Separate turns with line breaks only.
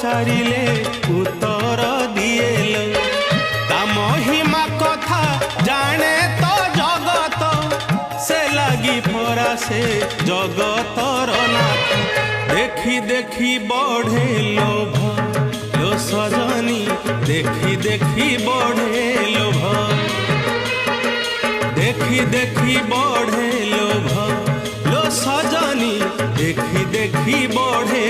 पचारिले उत्तर दिएलो ता महिमा कथा जाने तो जगत से लगी फरा से जगतर नाथ देखी देखी बढ़े लोभ लो सजनी देखी देखी बढ़े लोभ देखी देखी बढ़े लोभ लो सजनी देखी देखी बढ़े